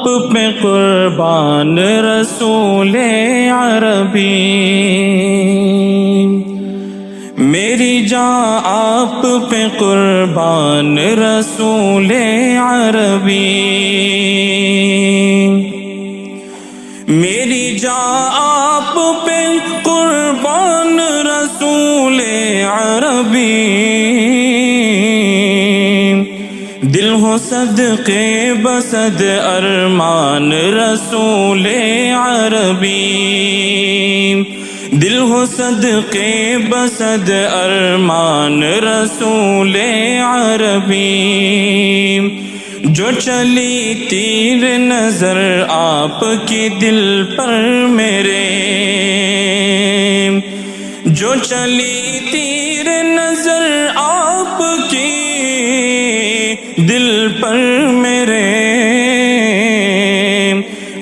آپ پہ قربان رسول عربی، میری جاں آپ پہ قربان رسول عربی، میری جاں آپ پہ قربان رسول عربی، دل ہو صدقے بصد ارمان رسول عربی، دل ہو صدقے بصد ارمان رسول عربی، جو چلی تیر نظر آپ کی دل پر میرے، جو چلی تیر نظر آپ کی دل پر میرے،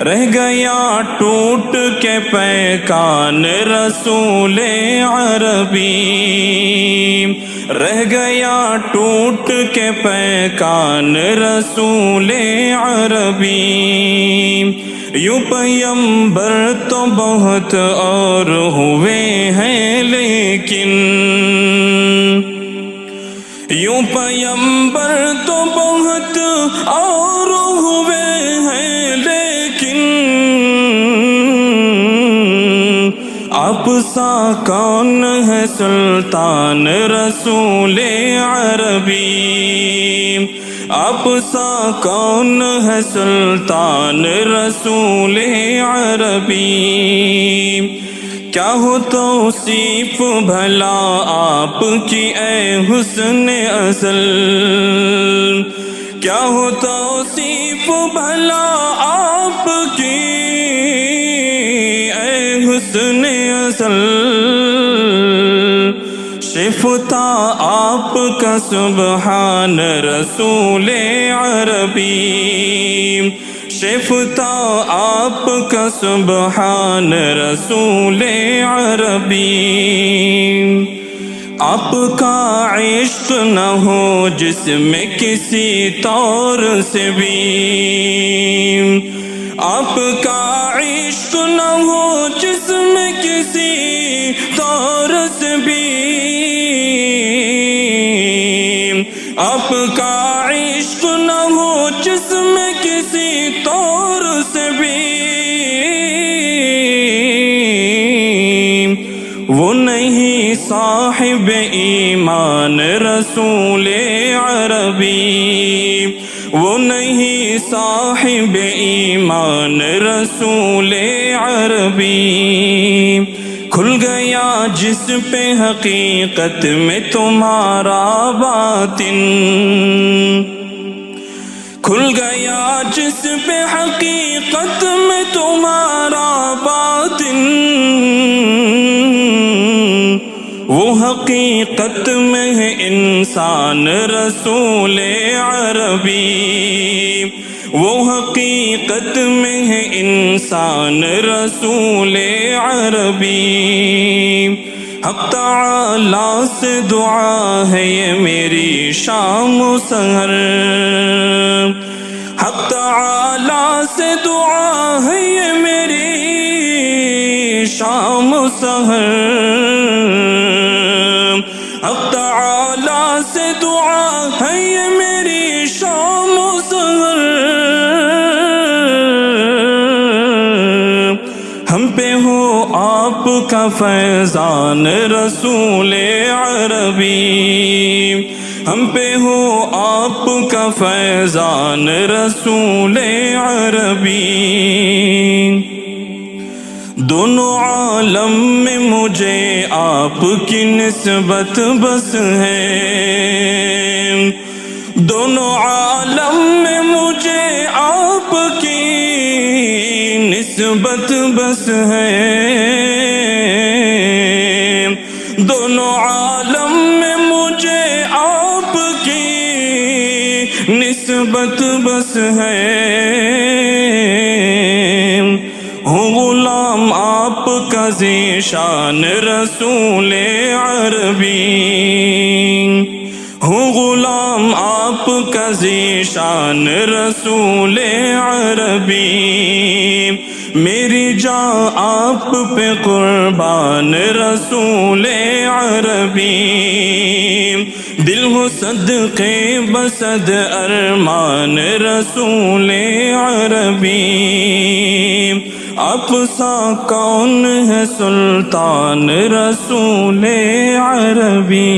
رہ گیا ٹوٹ کے پیکان رسول عربی، رہ گیا ٹوٹ کے پیکان رسول عربی، یوں پیمبر تو بہت اور ہوئے ہیں لیکن، یوں پیمبر تو بہت اور ہوئے ہیں لیکن، آپ سا کون ہے سلطان رسول عربی، آپ سا کون ہے سلطان رسول عربی، کیا ہو توصیف بھلا آپ کی اے حسن ازل، کیا ہو توصیف بھلا آپ کی اے حسن ازل، شفتہ آپ کا سبحان رسول عربی، شفتہ آپ کا سبحان رسول عربی، آپ کا عشق نہ ہو جس میں کسی طور سے بھی، آپ کا عشق نہ ہو جس میں کسی طور سے بھی، آپ کا عشق نہ ہو جس میں کسی طور سے بھی، وہ نہیں صاحب ایمان رسول عربی، وہ نہیں صاحب ایمان رسول عربی، کھل گیا جس پہ حقیقت میں تمہارا باطن، کھل گیا جس پہ حقیقت میں تمہارا باطن، وہ حقیقت میں ہے انسان رسول عربی، وہ حقیقت میں ہے انسان رسول عربی، حق تعالی سے دعا ہے یہ میری شام و سحر، حق تعالی سے دعا ہے یہ میری شام و سحر، حق تعالی سے دعا ہے یہ میری شام و سحر، ہم پہ ہو آپ کا فیضان رسول عربی، ہم پہ ہو آپ کا فیضان رسول عربی، دونوں عالم میں مجھے آپ کی نسبت بس ہے، دونوں عالم میں مجھے آپ کی نسبت بس ہے، دونوں عالم میں مجھے آپ کی نسبت بس ہے، ہوں غلام آپ کا ذیشان رسول عربی، ہوں غلام آپ آپ کا ذیشان رسول عربی، میری جان آپ پہ قربان رسول عربی، دل ہو صدقے بصد ارمان رسول عربی، آپ سا کون ہے سلطان رسول عربی۔